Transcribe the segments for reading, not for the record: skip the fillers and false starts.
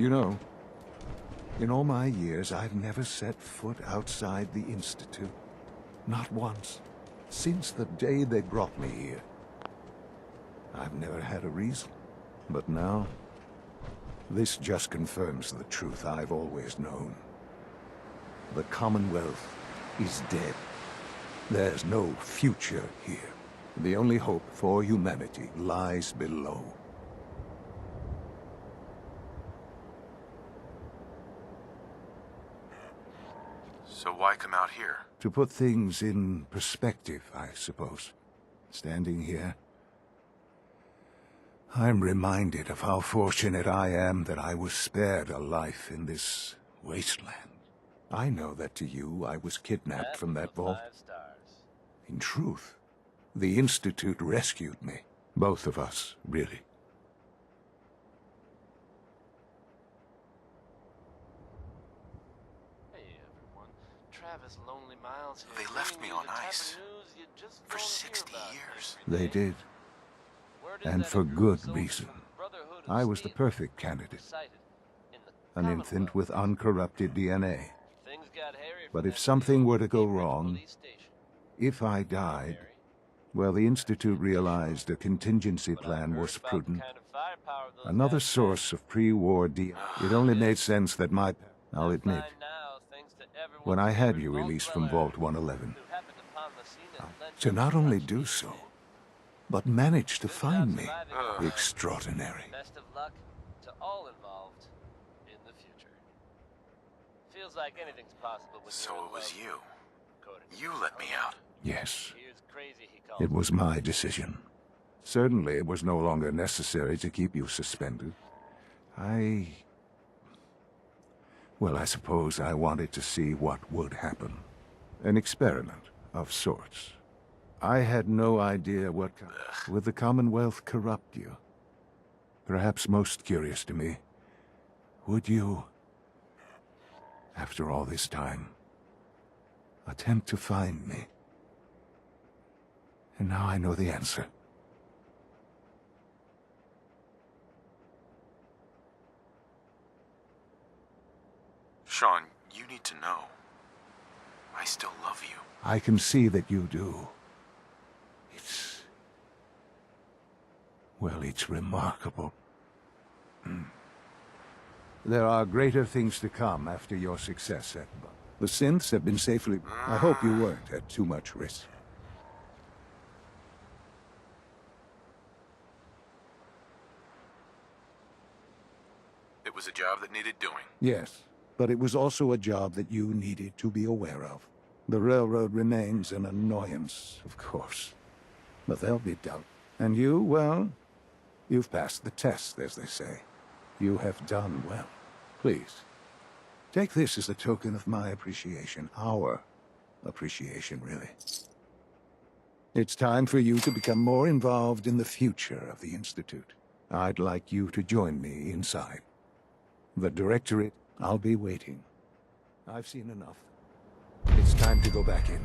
You know, in all my years, I've never set foot outside the Institute. Not once. Since the day they brought me here. I've never had a reason. But now, this just confirms the truth I've always known. The Commonwealth is dead. There's no future here. The only hope for humanity lies below. So why come out here? To put things in perspective, I suppose. Standing here, I'm reminded of how fortunate I am that I was spared a life in this wasteland. I know that to you, I was kidnapped from that vault. 5 stars. In truth, the Institute rescued me. Both of us, really. Hey everyone, Travis Lonely Miles here. They left me bringing on you the type of ice news you just for don't hear 60 about years. every They day. did. Word is And that a for group of good soldiers reason. from the Brotherhood of I was the Steel perfect candidate. were sighted in the An infant Commonwealth. with uncorrupted DNA. Things got hairy But from if that something deal were to go at Cambridge wrong, Police Station. if I died, Harry, well, the Institute realized a contingency but I've plan heard was about the prudent. kind of firepower those Another guys source of pre-war It only made sense that I'll have. admit, Find now, thanks to everyone's when I had favorite you vault released from dweller Vault 111, who happened upon the scene and lent to us not a only much do needed so, hand. but manage to Good job find me. surviving, my friend. Extraordinary. Best of luck to all involved in the future. Feels like anything's possible when So you're in it was love, you. according to You this let me fellow. out. Yes, Here's crazy, he calls it was my decision. Certainly, it was no longer necessary to keep you suspended. Well, I suppose I wanted to see what would happen. An experiment of sorts. I had no idea what would the Commonwealth corrupt you. Perhaps most curious to me, would you, after all this time, attempt to find me? And now I know the answer. Sean, you need to know. I still love you. I can see that you do. Well, it's remarkable. There are greater things to come after your success at the synths have been safely... I hope you weren't at too much risk. It was a job that needed doing. Yes, but it was also a job that you needed to be aware of. The railroad remains an annoyance, of course. But they'll be dealt. And you, well, you've passed the test, as they say. You have done well. Please, take this as a token of my appreciation. Our appreciation, really. It's time for you to become more involved in the future of the Institute. I'd like you to join me inside. The Directorate, I'll be waiting. I've seen enough. It's time to go back in.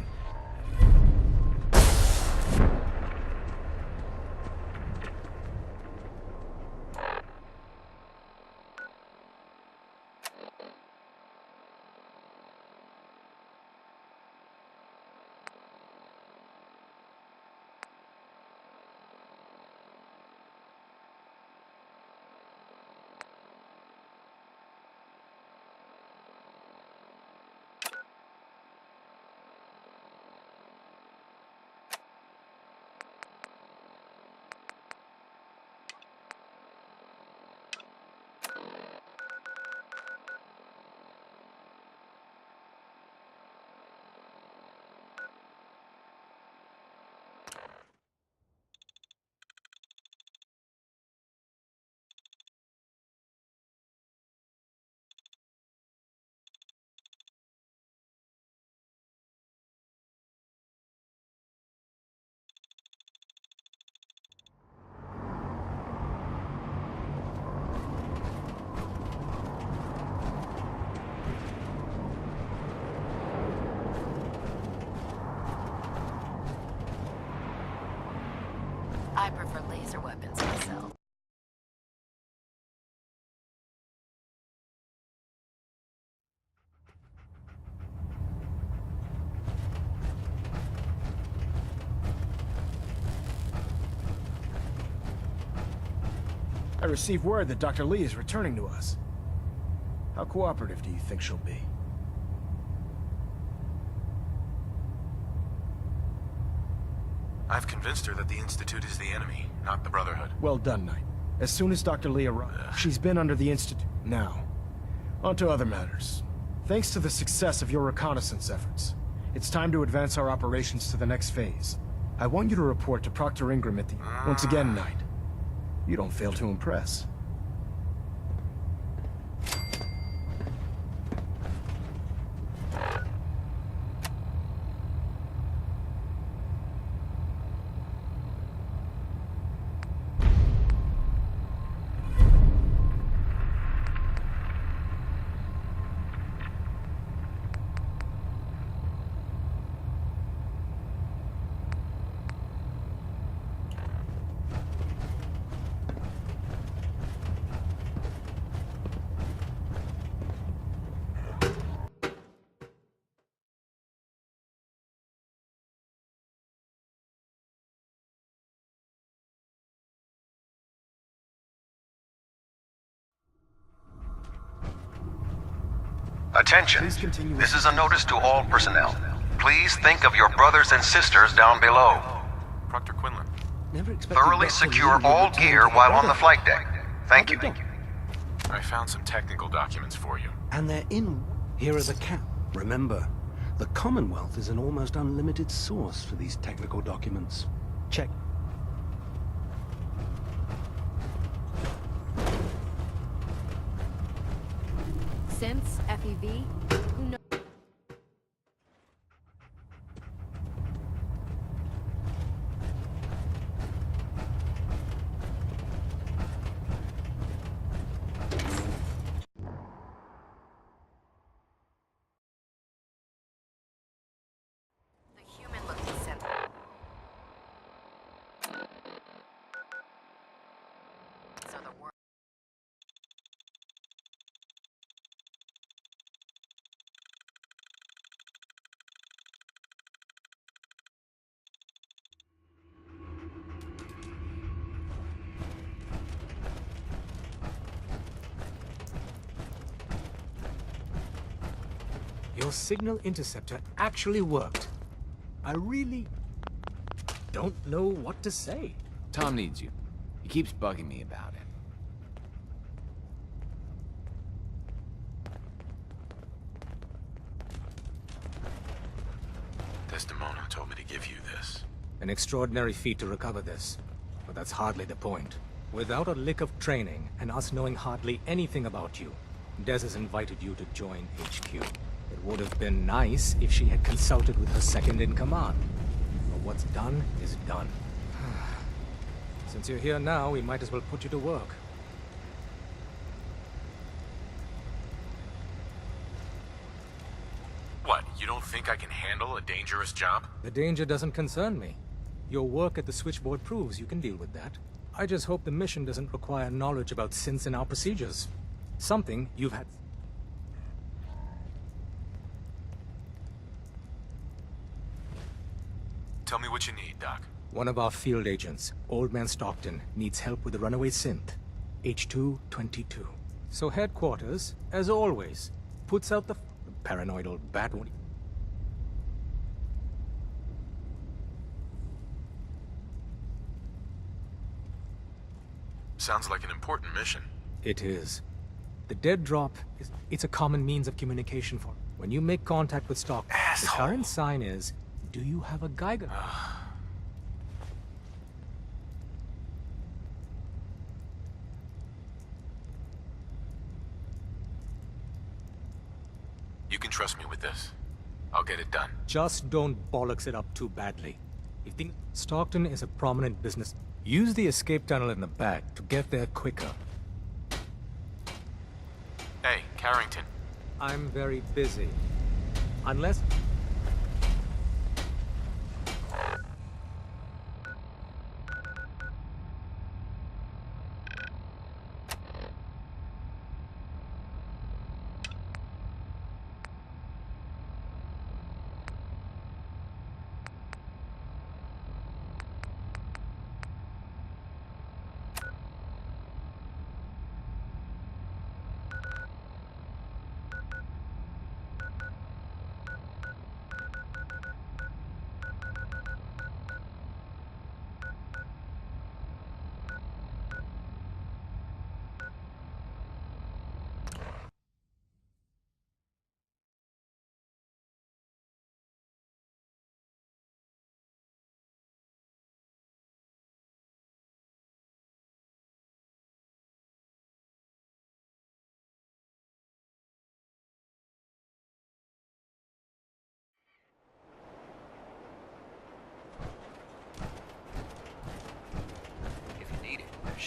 I prefer laser weapons myself. I received word that Dr. Lee is returning to us. How cooperative do you think she'll be? I've convinced her that the Institute is the enemy, not the Brotherhood. Well done, Knight. As soon as Dr. Lee arrives, she's been under the Institute. Now, on to other matters. Thanks to the success of your reconnaissance efforts, it's time to advance our operations to the next phase. I want you to report to Proctor Ingram at the... Once again, Knight, you don't fail to impress. Attention. Please continue. This is a notice to all personnel. Please think of your brothers and sisters down below. Proctor Quinlan. Never expected Thoroughly Dr. secure Lee would all return gear to the while on the Brotherhood. flight deck. Thank you. I found some technical documents for you. And they're in. Here are the cap. Remember, the Commonwealth is an almost unlimited source for these technical documents. Check. Since FEV, who knows? The human-looking synth. So the world. Your signal interceptor actually worked. I really don't know what to say. Tom needs you. He keeps bugging me about it. Desdemona told me to give you this. An extraordinary feat to recover this. But that's hardly the point. Without a lick of training, and us knowing hardly anything about you, Des has invited you to join HQ. It would have been nice if she had consulted with her second-in-command. But what's done is done. Since you're here now, we might as well put you to work. What, you don't think I can handle a dangerous job? The danger doesn't concern me. Your work at the switchboard proves you can deal with that. I just hope the mission doesn't require knowledge about synths and our procedures. Something you've had... Tell me what you need, Doc. One of our field agents, Old Man Stockton, needs help with the runaway synth. H222. So headquarters, as always, puts out the paranoid old bat one. Sounds like an important mission. It is. The dead drop it's a common means of communication for. When you make contact with Stockton, the current sign is, do you have a Geiger? You can trust me with this. I'll get it done. Just don't bollocks it up too badly. You think Stockton is a prominent business? Use the escape tunnel in the back to get there quicker. Hey, Carrington. I'm very busy. Unless...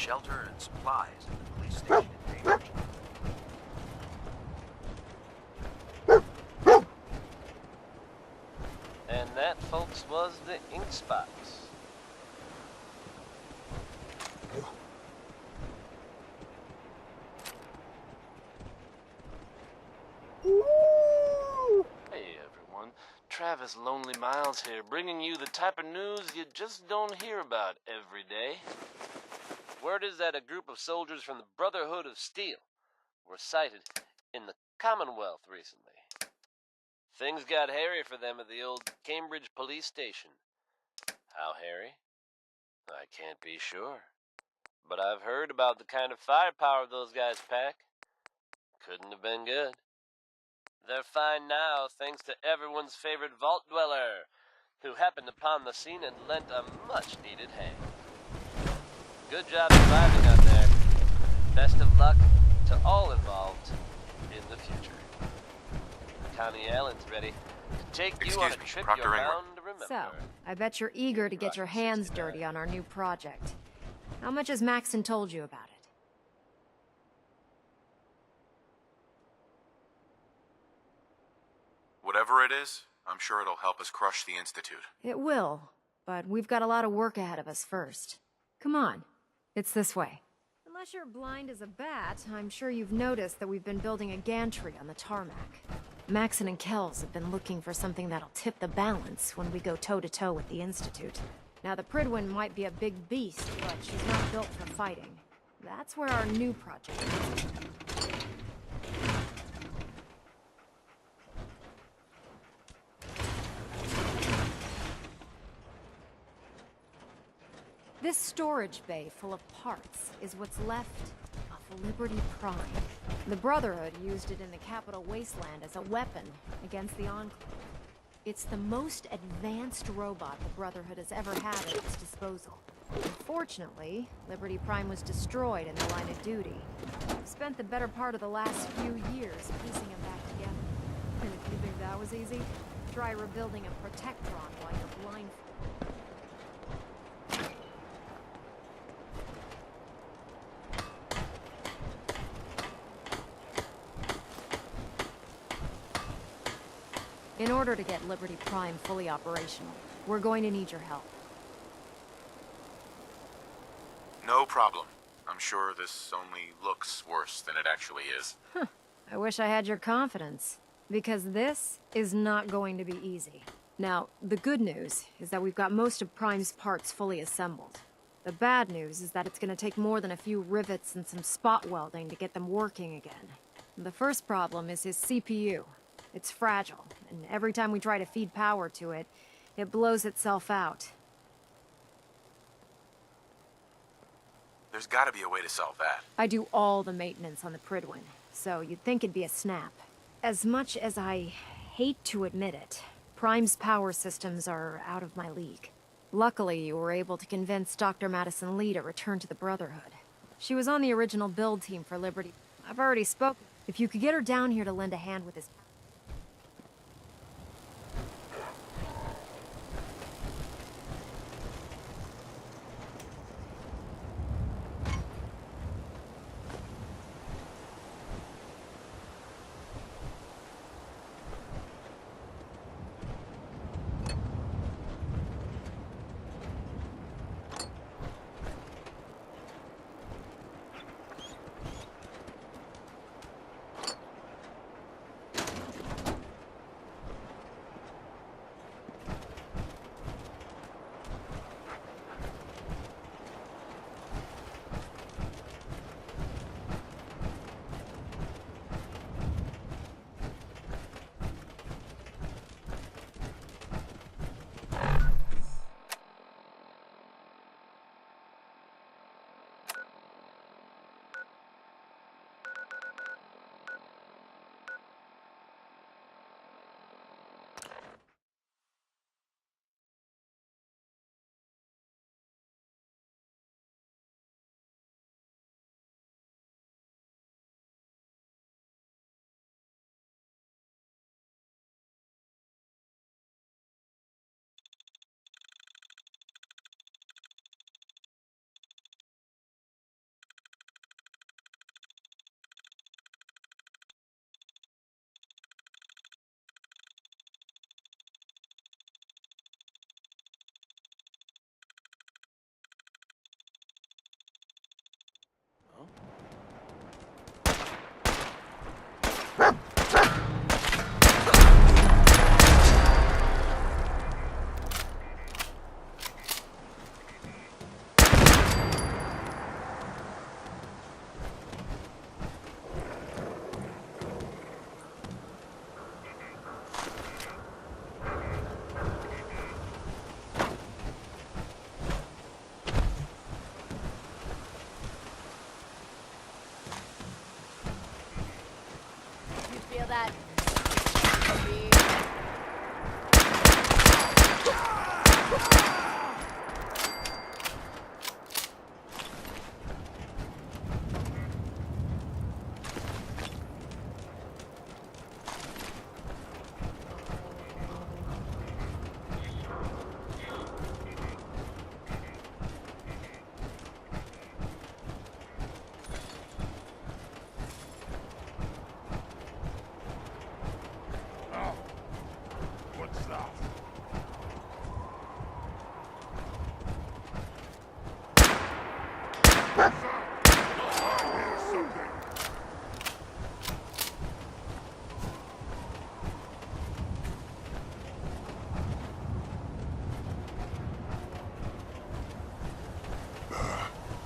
shelter and supplies at the police station in Cambridge. And that, folks, was the ink spots. Hey everyone, Travis Lonely Miles here, bringing you the type of news you just don't hear about every day. Word is that a group of soldiers from the Brotherhood of Steel were sighted in the Commonwealth recently. Things got hairy for them at the old Cambridge police station. How hairy? I can't be sure. But I've heard about the kind of firepower those guys pack. Couldn't have been good. They're fine now, thanks to everyone's favorite vault dweller, who happened upon the scene and lent a much-needed hand. Good job surviving out there. Best of luck to all involved in the future. Connie Allen's ready to take you on a trip you're bound to remember. So, I bet you're eager to get your hands dirty on our new project. How much has Maxon told you about it? Whatever it is, I'm sure it'll help us crush the Institute. It will, but we've got a lot of work ahead of us first. Come on, it's this way. Unless you're blind as a bat, I'm sure you've noticed that we've been building a gantry on the tarmac. Maxon and Kells have been looking for something that'll tip the balance when we go toe-to-toe with the Institute. Now, the Prydwen might be a big beast, but she's not built for fighting. That's where our new project is. This storage bay full of parts is what's left of Liberty Prime. The Brotherhood used it in the Capital Wasteland as a weapon against the Enclave. It's the most advanced robot the Brotherhood has ever had at its disposal. Unfortunately, Liberty Prime was destroyed in the line of duty. I've spent the better part of the last few years piecing them back together. And if you think that was easy, try rebuilding a Protectron while you're blindfolded. In order to get Liberty Prime fully operational, we're going to need your help. No problem. I'm sure this only looks worse than it actually is. I wish I had your confidence, because this is not going to be easy. Now, the good news is that we've got most of Prime's parts fully assembled. The bad news is that it's going to take more than a few rivets and some spot welding to get them working again. The first problem is his CPU. It's fragile, and every time we try to feed power to it, it blows itself out. There's gotta be a way to solve that. I do all the maintenance on the Prydwen, so you'd think it'd be a snap. As much as I hate to admit it, Prime's power systems are out of my league. Luckily, you were able to convince Dr. Madison Lee to return to the Brotherhood. She was on the original build team for Liberty. I've already spoken. If you could get her down here to lend a hand with this... Feel that?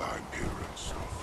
I'm hearing stuff.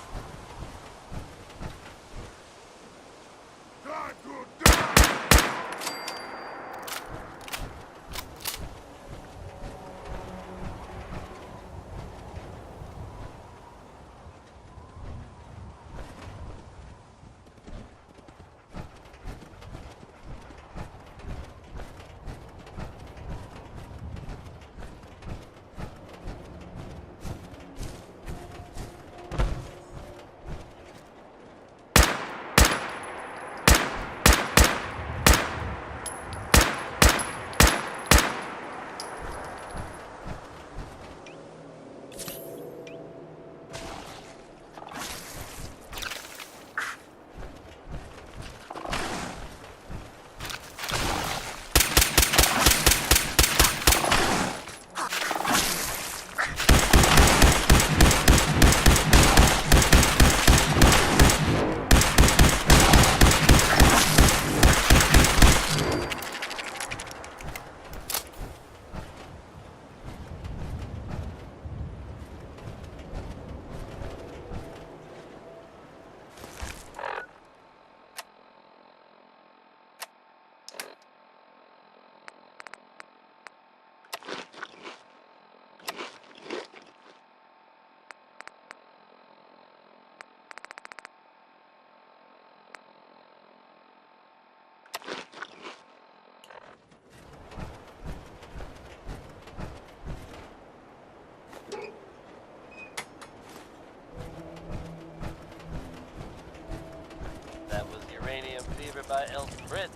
That was Uranium Fever by Elton Britt.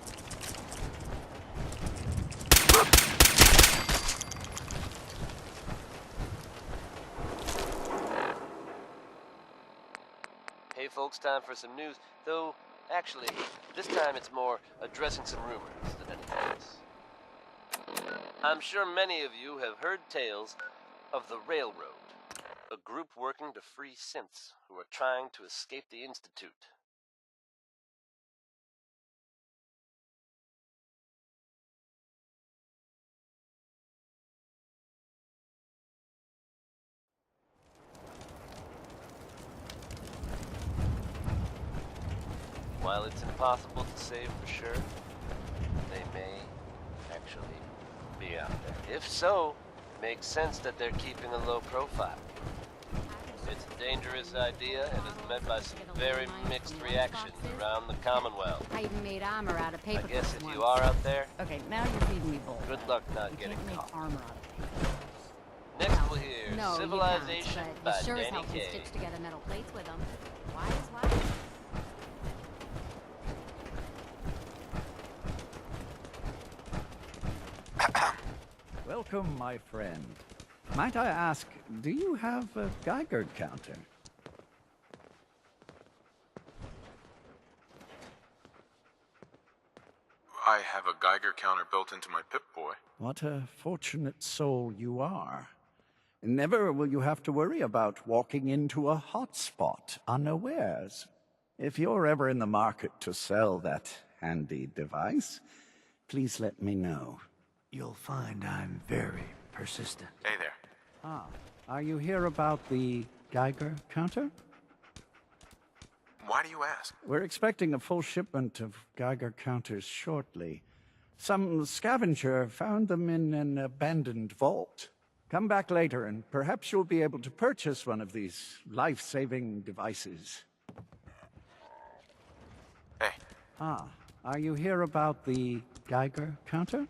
Hey folks, time for some news. Though, actually, this time it's more addressing some rumors than anything else. I'm sure many of you have heard tales of the Railroad, a group working to free synths who are trying to escape the Institute. While it's impossible to say for sure, they may actually be out there. If so, it makes sense that they're keeping a low profile. It's a dangerous idea and is met by some very mixed reactions around the Commonwealth. I even made armor out of paper. I guess if you are out there, Okay, now you're feeding me bull. good luck not You getting can't make caught. armor out of paper. Next we'll hear No, Civilization you can't, by but you sure as Danny hell can Kaye. stitch together metal plates with them. Why is why? Welcome, my friend. Might I ask, do you have a Geiger counter? I have a Geiger counter built into my Pip-Boy. What a fortunate soul you are. Never will you have to worry about walking into a hotspot unawares. If you're ever in the market to sell that handy device, please let me know. You'll find I'm very persistent. Hey there. Ah, are you here about the Geiger counter? Why do you ask? We're expecting a full shipment of Geiger counters shortly. Some scavenger found them in an abandoned vault. Come back later and perhaps you'll be able to purchase one of these life-saving devices. Hey. Ah, Are you here about the Geiger counter?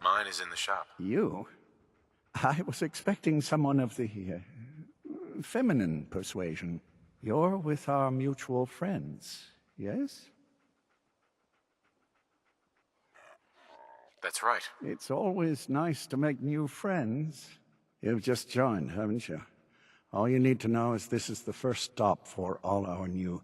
Mine is in the shop. You? I was expecting someone of the feminine persuasion. You're with our mutual friends, yes? That's right. It's always nice to make new friends. You've just joined, haven't you? All you need to know is this is the first stop for all our new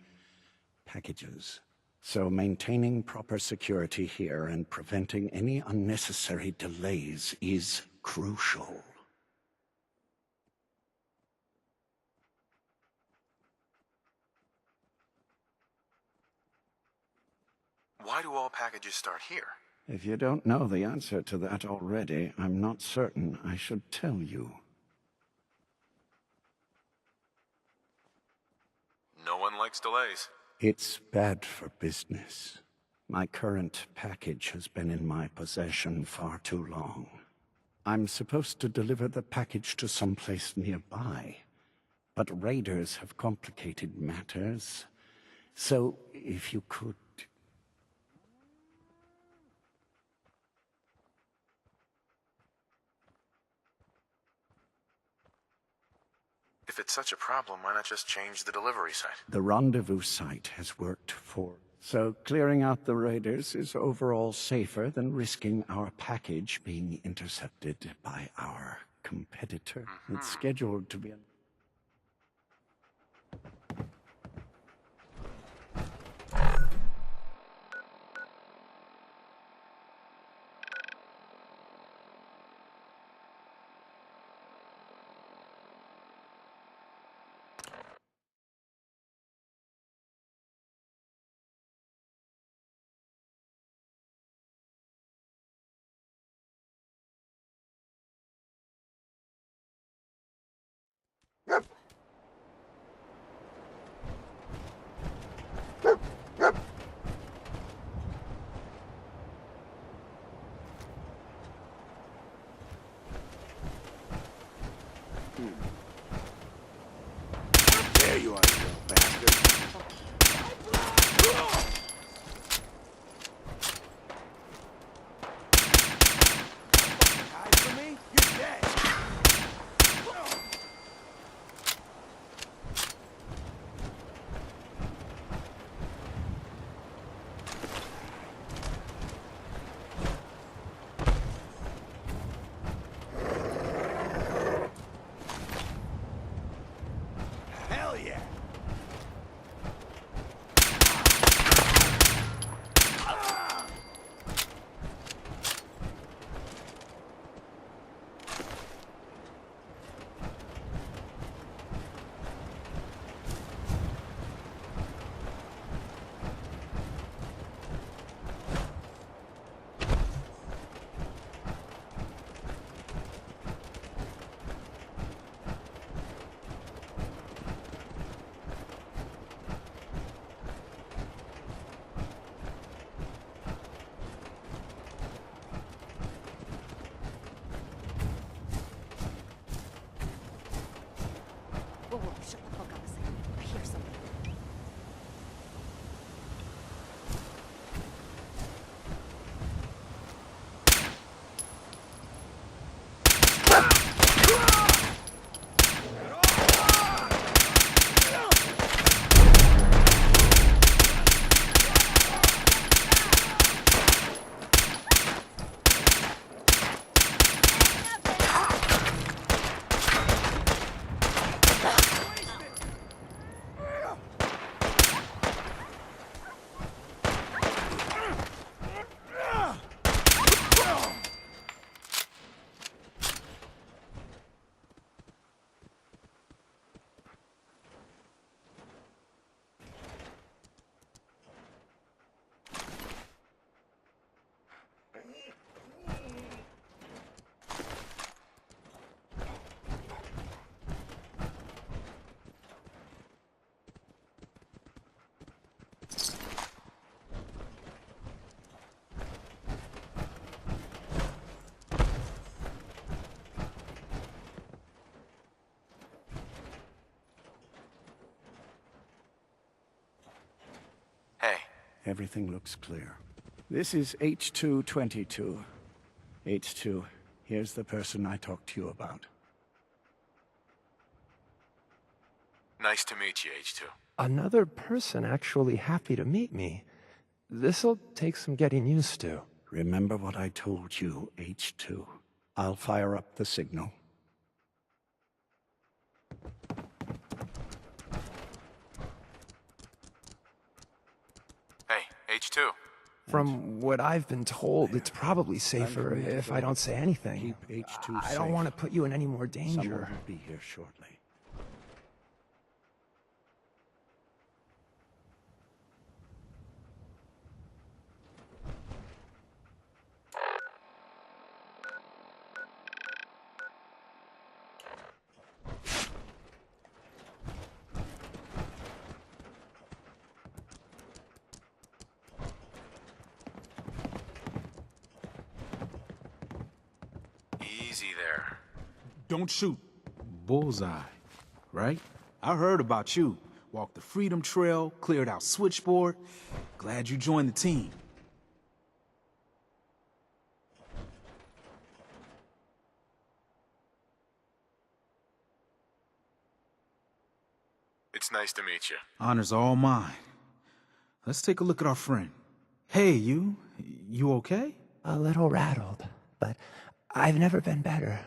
packages. So maintaining proper security here and preventing any unnecessary delays is crucial. Why do all packages start here? If you don't know the answer to that already, I'm not certain I should tell you. No one likes delays. It's bad for business. My current package has been in my possession far too long. I'm supposed to deliver the package to someplace nearby, but raiders have complicated matters. So, if you could... If it's such a problem, why not just change the delivery site? The rendezvous site has worked for... So clearing out the raiders is overall safer than risking our package being intercepted by our competitor. It's scheduled to be... There you are, you little bastard. Hide from me? You're dead. Hell yeah! Whoa, whoa, shut the fuck up a second. I hear something. Everything looks clear. This is H222. H2, here's the person I talked to you about. Nice to meet you, H2. Another person actually happy to meet me. This'll take some getting used to. Remember what I told you, H2. I'll fire up the signal. Hey, H2. From what I've been told, it's probably safer if I don't say anything. Keep H2 I don't want to put you in any more danger. Someone will be here shortly. Easy there. Don't shoot. Bullseye, right? I heard about you. Walked the Freedom Trail, cleared out Switchboard. Glad you joined the team. It's nice to meet you. Honor's all mine. Let's take a look at our friend. Hey, you okay? A little rattled, but I've never been better.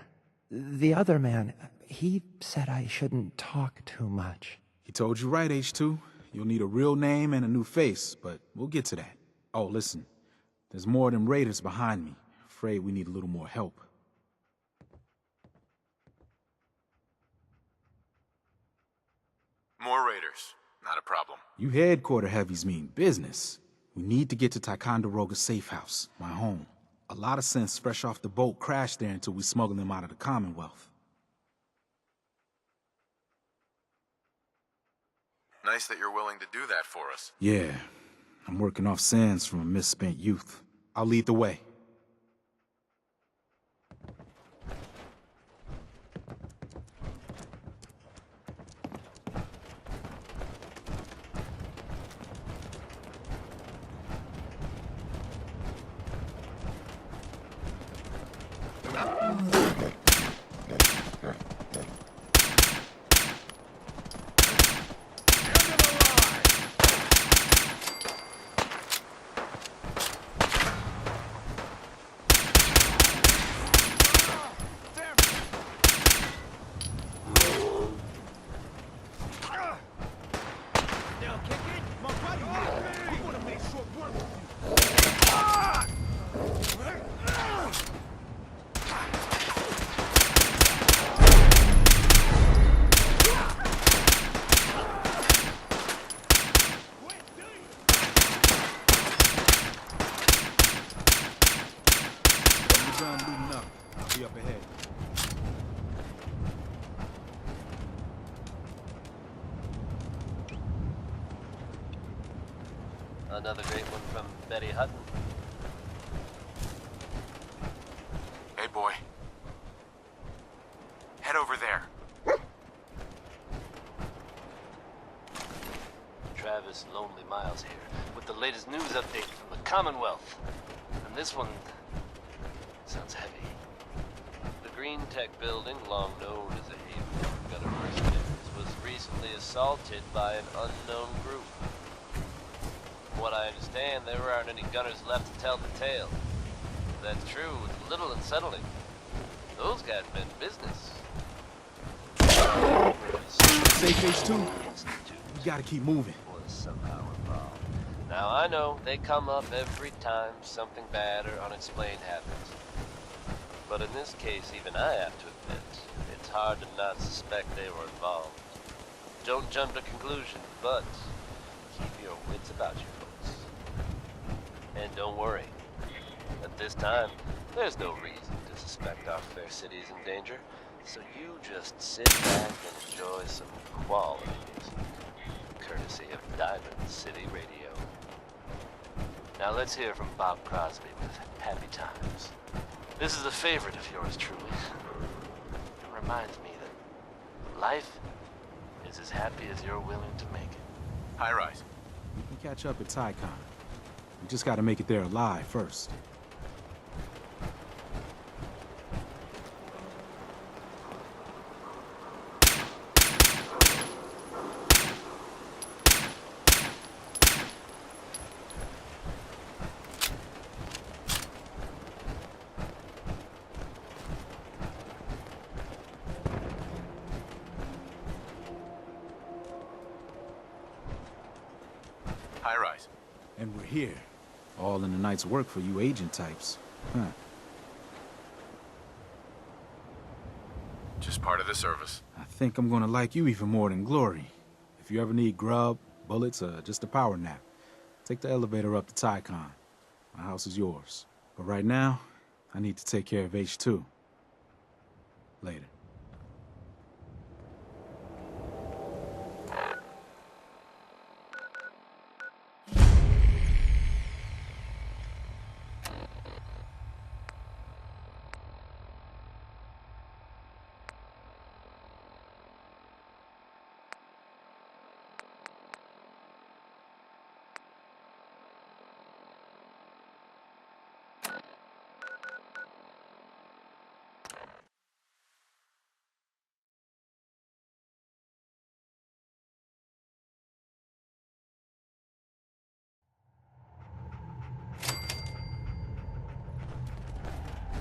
The other man, he said I shouldn't talk too much. He told you right, H2. You'll need a real name and a new face, but we'll get to that. Oh, listen. There's more of them raiders behind me. Afraid we need a little more help. More raiders. Not a problem. You headquarter heavies mean business. We need to get to Ticonderoga's safe house, my home. A lot of sense fresh off the boat crashed there until we smuggled them out of the Commonwealth. Nice that you're willing to do that for us. Yeah, I'm working off sands from a misspent youth. I'll lead the way. Another great one from Betty Hutton. Hey, boy. Head over there. Travis Lonely Miles here, with the latest news update from the Commonwealth. And this one sounds heavy. The Green Tech building, long known as a haven for gunner mercenaries, was recently assaulted by an unknown group. From what I understand, there aren't any gunners left to tell the tale. If that's true, it's a little unsettling. Those guys meant business. Safe H2? You gotta keep moving. Was somehow involved. Now I know they come up every time something bad or unexplained happens. But in this case, even I have to admit, it's hard to not suspect they were involved. Don't jump to conclusions, but keep your wits about you, folks. And don't worry. At this time, there's no reason to suspect our fair city is in danger. So you just sit back and enjoy some quality music, courtesy of Diamond City Radio. Now let's hear from Bob Crosby with Happy Times. This is a favorite of yours truly. It reminds me that life is as happy as you're willing to make it. High rise. We can catch up at Tycon. We just gotta make it there alive first. High-rise. And we're here. All in the night's work for you agent types. Huh. Just part of the service. I think I'm gonna like you even more than Glory. If you ever need grub, bullets, or just a power nap, take the elevator up to Tycon. My house is yours. But right now, I need to take care of H2. Later.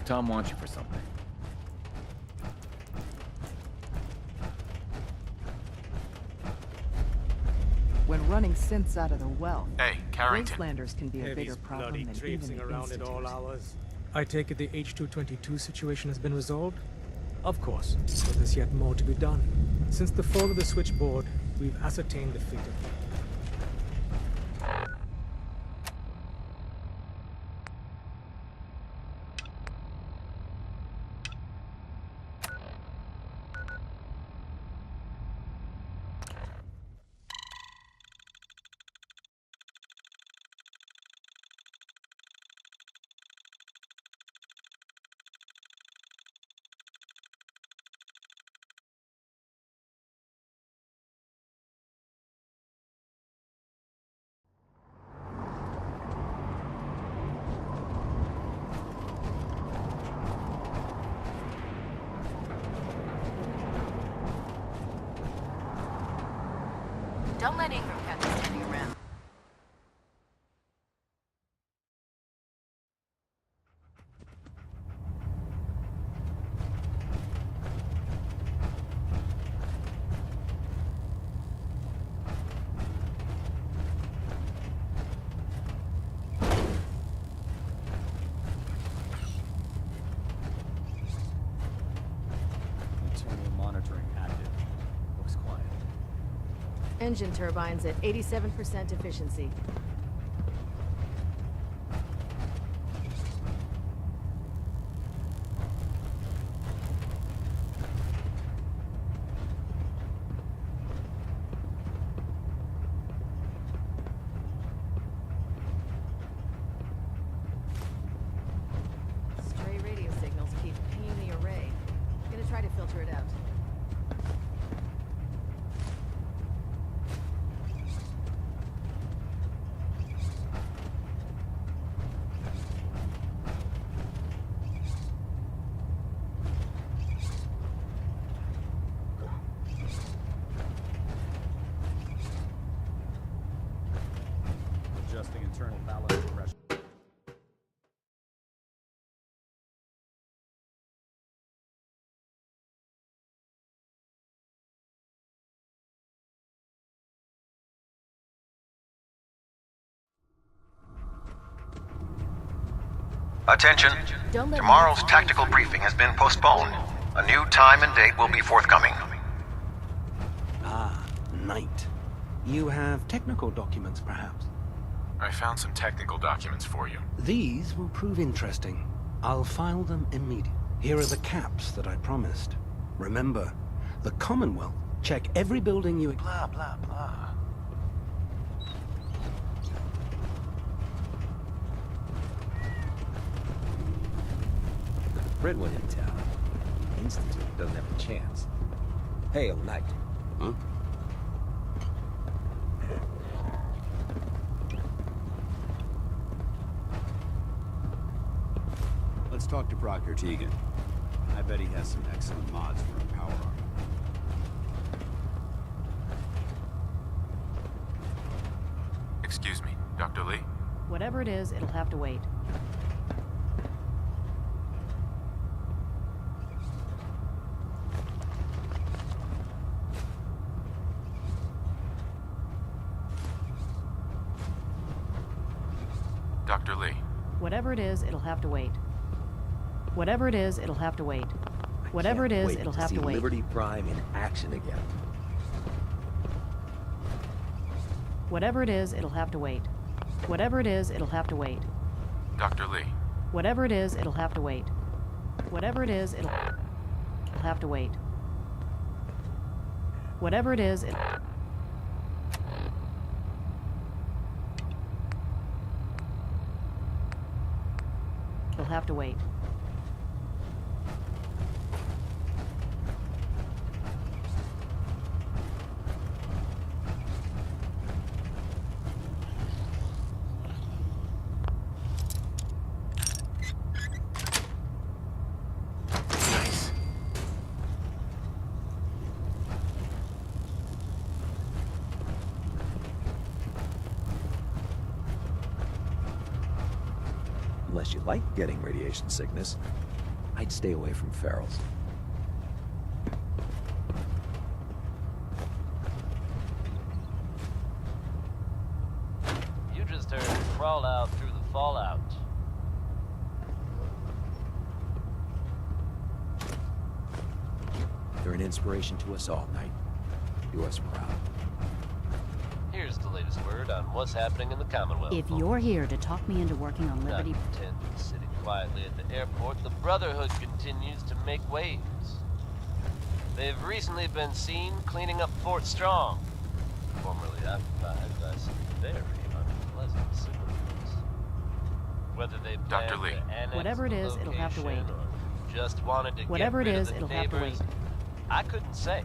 Tom wants you for something. When running synths out of the well, Hey, Carrington. wastelanders can be a bigger problem than even the around at all Institute. hours. I take it the H-222 situation has been resolved? Of course, but there's yet more to be done. Since the fall of the switchboard, we've ascertained the fate of Don't let Ingram catch you standing around. Internal monitoring active. Looks quiet. Engine turbines at 87% efficiency. Stray radio signals keep pinging the array. Gonna try to filter it out. Adjusting internal ballast pressure. Attention. Don't let Tomorrow's me- tactical briefing has been postponed. A new time and date will be forthcoming. Ah, Knight. You have technical documents, perhaps? I found some technical documents for you. These will prove interesting. I'll file them immediately. Here are the caps that I promised. Remember, the Commonwealth check every building you... Blah, blah, blah. Brentwood in town. Institute doesn't have a chance. Hey, old Knight. Huh? talk to Proctor Teagan. I bet he has some excellent mods for a power armor. Excuse me, Dr. Lee? Whatever it is, it'll have to wait. Dr. Lee. Whatever it is, it'll have to wait. Whatever it is, it'll have to wait. Whatever it is, it'll have to wait. Liberty Prime in action again. Whatever it is, it'll have to wait. Whatever it is, it'll have to wait. Dr. Lee. Whatever it is, it'll have to wait. Whatever it is, it'll have to wait. Whatever it is, it'll have to wait. Unless you like getting radiation sickness, I'd stay away from ferals. You just heard crawl out through the fallout. You're an inspiration to us all, Knight. Do us proud. Here's the latest word on what's happening in the Commonwealth. If you're here to talk me into working on Liberty... Not content with sitting quietly at the airport, the Brotherhood continues to make waves. They've recently been seen cleaning up Fort Strong, formerly occupied by some very unpleasant civilians. Whether they plan Dr. Lee. to annex Whatever it the is, it'll have to wait. location or just wanted to Whatever get it rid is, of the it'll have to neighbors, wait. I couldn't say.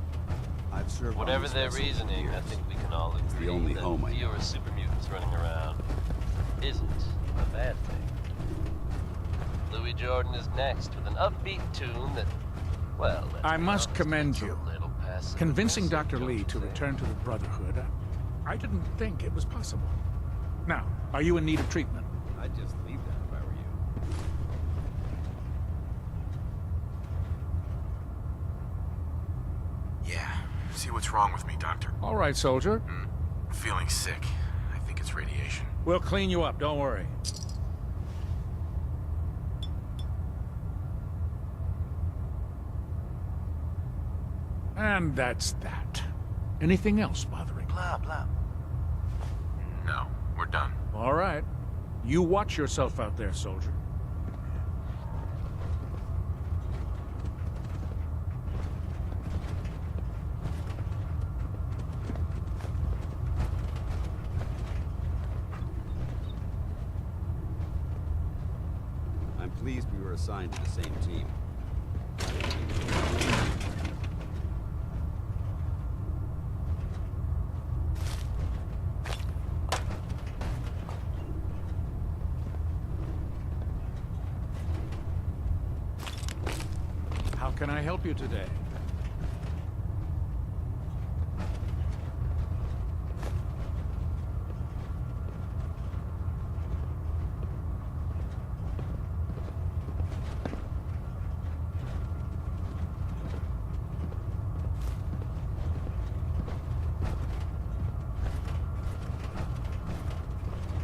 I've served on Whatever this their vessel for reasoning, I years. think we can all agree the only that home I know. fewer super mutants running around isn't a bad thing. Louis Jordan is next with an upbeat tune that, well, I must commend a you. little passive Convincing aggressive, Dr. don't Lee you to think? return to the Brotherhood, I didn't think it was possible. Now, are you in need of treatment? I'd just leave that if I were you. Yeah. See what's wrong with me, Doctor. All right, soldier. I'm feeling sick. I think it's radiation. We'll clean you up, don't worry. And that's that. Anything else bothering? Blah, blah. No, we're done. All right. You watch yourself out there, soldier. I'm pleased we were assigned to the same team. How can I help you today?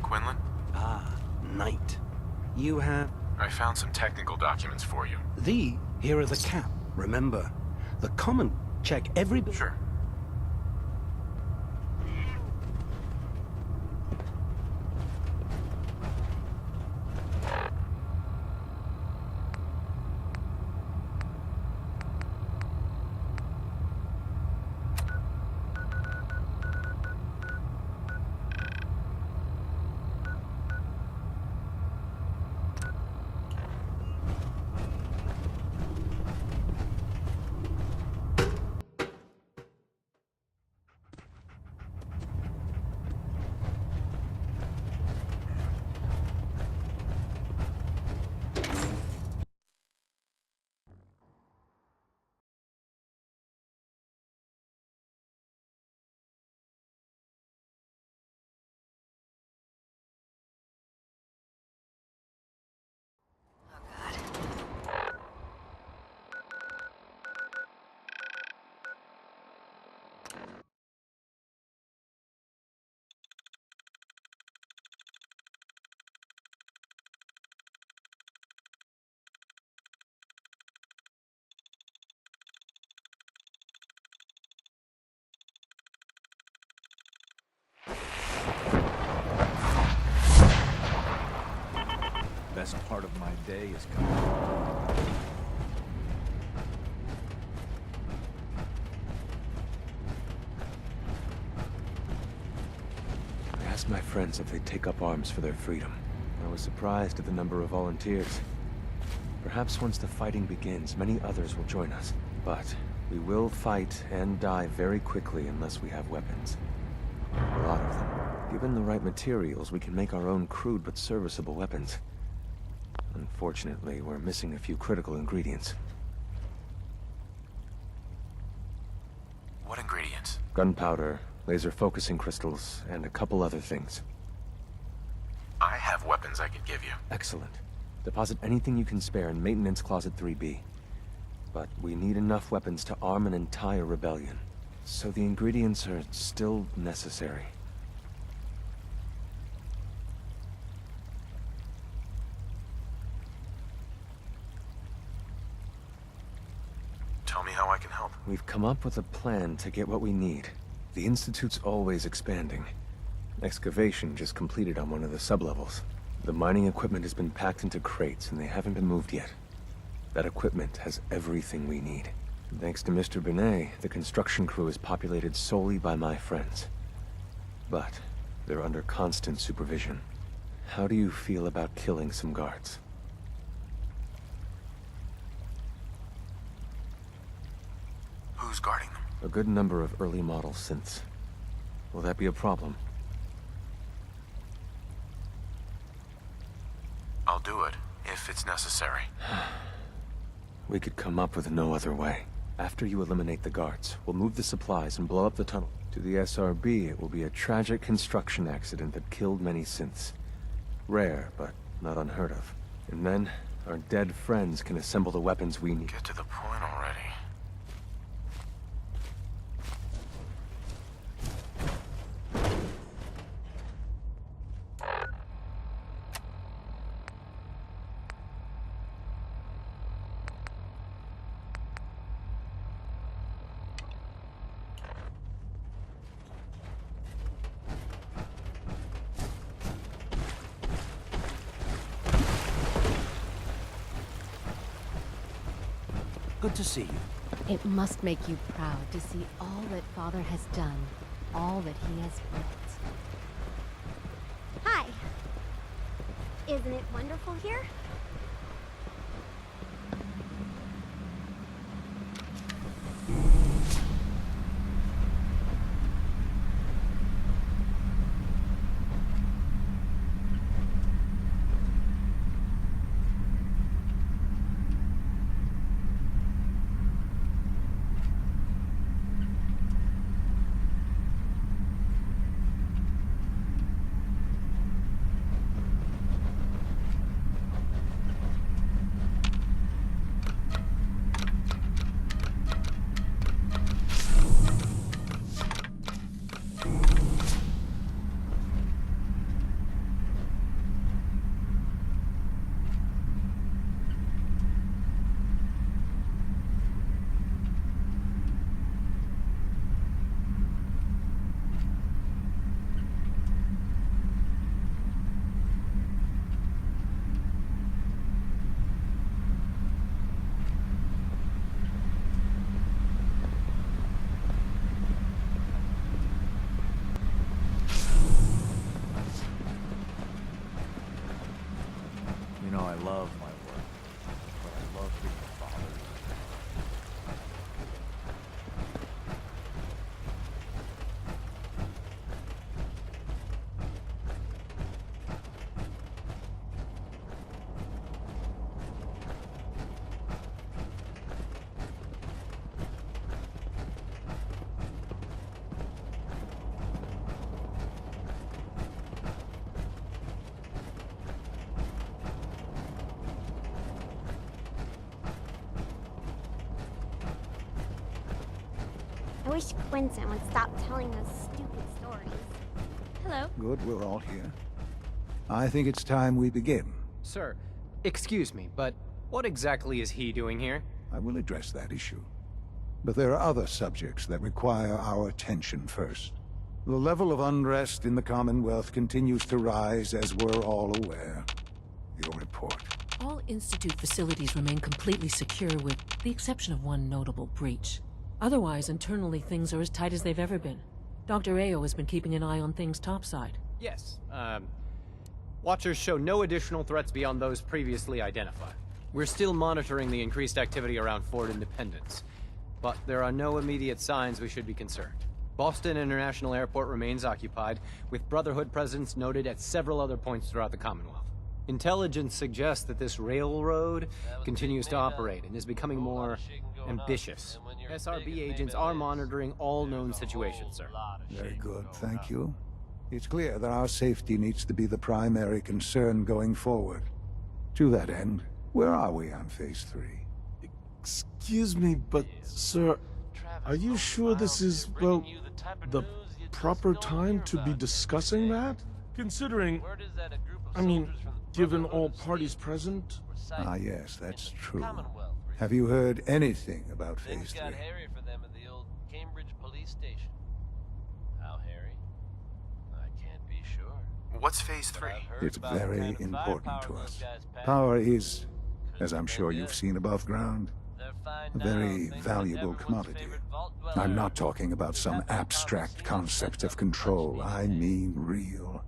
Quinlan? Ah, Knight. You have... I found some technical documents for you. Here are the cap. Remember, the common... Check every... Sure. best part of my day is coming. I asked my friends if they'd take up arms for their freedom. I was surprised at the number of volunteers. Perhaps once the fighting begins, many others will join us. But we will fight and die very quickly unless we have weapons. A lot of them. Given the right materials, we can make our own crude but serviceable weapons. Unfortunately, we're missing a few critical ingredients. What ingredients? Gunpowder, laser focusing crystals, and a couple other things. I have weapons I could give you. Excellent. Deposit anything you can spare in Maintenance Closet 3B. But we need enough weapons to arm an entire rebellion. So the ingredients are still necessary. Tell me how I can help. We've come up with a plan to get what we need. The Institute's always expanding. Excavation just completed on one of the sublevels. The mining equipment has been packed into crates and they haven't been moved yet. That equipment has everything we need. Thanks to Mr. Binet, the construction crew is populated solely by my friends. But they're under constant supervision. How do you feel about killing some guards? Who's guarding them? A good number of early model synths. Will that be a problem? I'll do it, if it's necessary. We could come up with no other way. After you eliminate the guards, we'll move the supplies and blow up the tunnel. To the SRB, it will be a tragic construction accident that killed many synths. Rare, but not unheard of. And then, our dead friends can assemble the weapons we need. Get to the point already. Good to see you. It must make you proud to see all that Father has done, all that he has built. Hi. Isn't it wonderful here? You know, I love my work, but I love being a father. I wish Quentin would stop telling those stupid stories. Hello. Good, we're all here. I think it's time we begin. Sir, excuse me, but what exactly is he doing here? I will address that issue. But there are other subjects that require our attention first. The level of unrest in the Commonwealth continues to rise, as we're all aware. your report. All Institute facilities remain completely secure with the exception of one notable breach. Otherwise, internally, things are as tight as they've ever been. Dr. Ayo has been keeping an eye on things topside. Yes, Watchers show no additional threats beyond those previously identified. We're still monitoring the increased activity around Fort Independence, but there are no immediate signs we should be concerned. Boston International Airport remains occupied, with Brotherhood presence noted at several other points throughout the Commonwealth. Intelligence suggests that this railroad continues to operate and is becoming more ambitious. SRB agents are monitoring all known situations, sir. Very good, thank you. It's clear that our safety needs to be the primary concern going forward. To that end, where are we on Phase 3? Excuse me, but, sir, are you sure this is, well, the proper time to be discussing that? Considering, I mean, given all parties present? Ah, yes, that's true. Have you heard anything about Phase 3? Hairy for them at the old Cambridge police station. How hairy? I can't be sure. What's Phase 3? It's very important to us. Power is, as I'm sure you've seen above ground, a very valuable commodity. I'm not talking about some abstract concept of control. I mean real,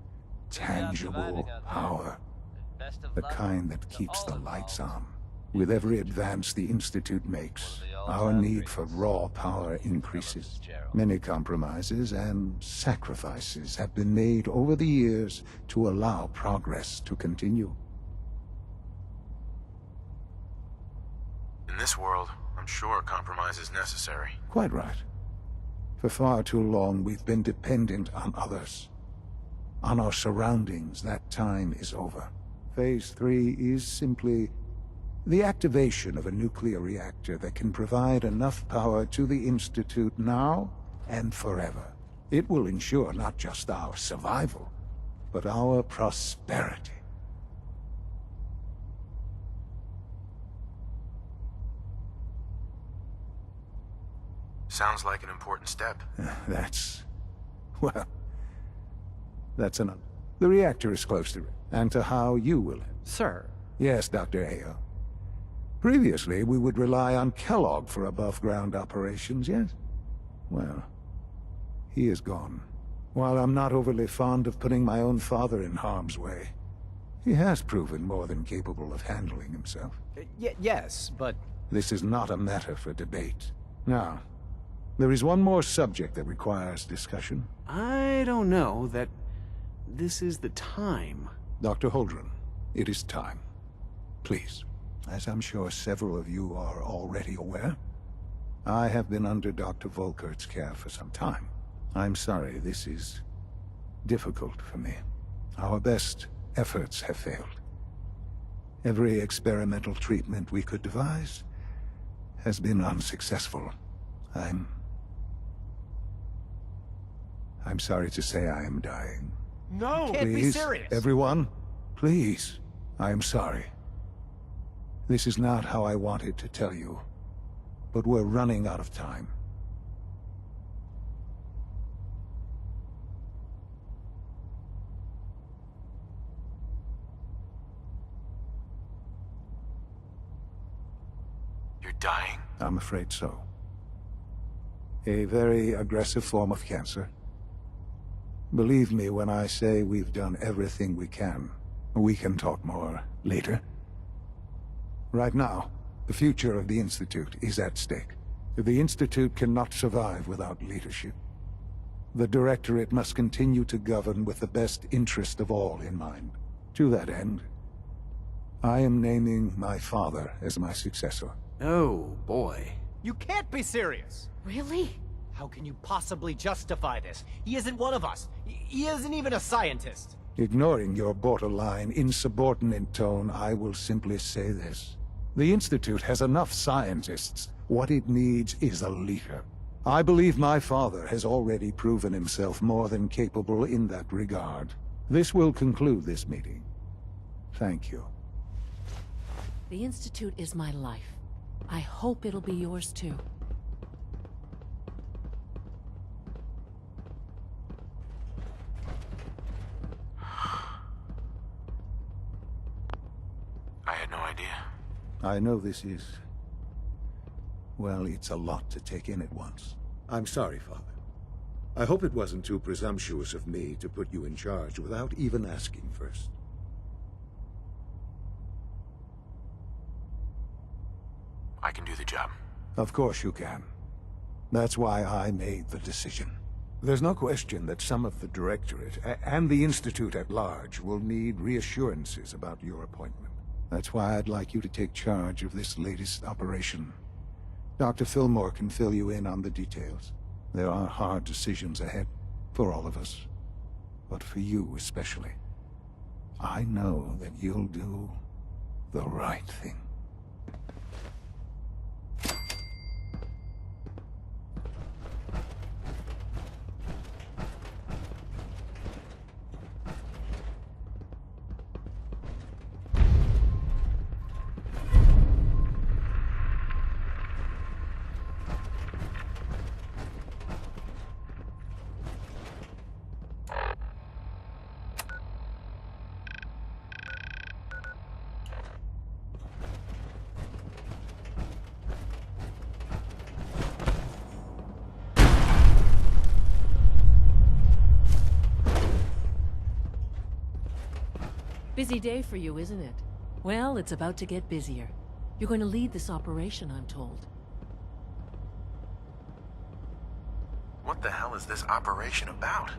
tangible power. The kind that keeps the lights on. With every advance the Institute makes, our need for raw power increases. Many compromises and sacrifices have been made over the years to allow progress to continue. In this world, I'm sure a compromise is necessary. Quite right. For far too long, we've been dependent on others. On our surroundings. That time is over. Phase 3 is simply the activation of a nuclear reactor that can provide enough power to the Institute now and forever. It will ensure not just our survival, but our prosperity. Sounds like an important step. Well, that's an... The reactor is close to it, and to how you will... Sir. Yes, Dr. Ayo. Previously, we would rely on Kellogg for above-ground operations, yes? Well, he is gone. While I'm not overly fond of putting my own father in harm's way, he has proven more than capable of handling himself. Yes, but... This is not a matter for debate. Now, there is one more subject that requires discussion. I don't know that this is the time. Dr. Holdren, it is time. Please. As I'm sure several of you are already aware, I have been under Dr. Volkert's care for some time. I'm sorry this is difficult for me. Our best efforts have failed. Every experimental treatment we could devise has been unsuccessful. I'm sorry to say I am dying. No! You can't be Please, serious! everyone, please. I am sorry. This is not how I wanted to tell you, but we're running out of time. You're dying? I'm afraid so. A very aggressive form of cancer. Believe me when I say we've done everything we can. We can talk more later. Right now, the future of the Institute is at stake. The Institute cannot survive without leadership. The Directorate must continue to govern with the best interest of all in mind. To that end, I am naming my father as my successor. Oh, boy. You can't be serious! Really? How can you possibly justify this? He isn't one of us. He isn't even a scientist. Ignoring your borderline, insubordinate tone, I will simply say this. The Institute has enough scientists. What it needs is a leader. I believe my father has already proven himself more than capable in that regard. This will conclude this meeting. Thank you. The Institute is my life. I hope it'll be yours too. I know this is... well, it's a lot to take in at once. I'm sorry, Father. I hope it wasn't too presumptuous of me to put you in charge without even asking first. I can do the job. Of course you can. That's why I made the decision. There's no question that some of the Directorate and the Institute at large will need reassurances about your appointment. That's why I'd like you to take charge of this latest operation. Dr. Fillmore can fill you in on the details. There are hard decisions ahead, for all of us. But for you especially. I know that you'll do the right thing. Busy day for you, isn't it? Well, it's about to get busier. You're going to lead this operation, I'm told. What the hell is this operation about?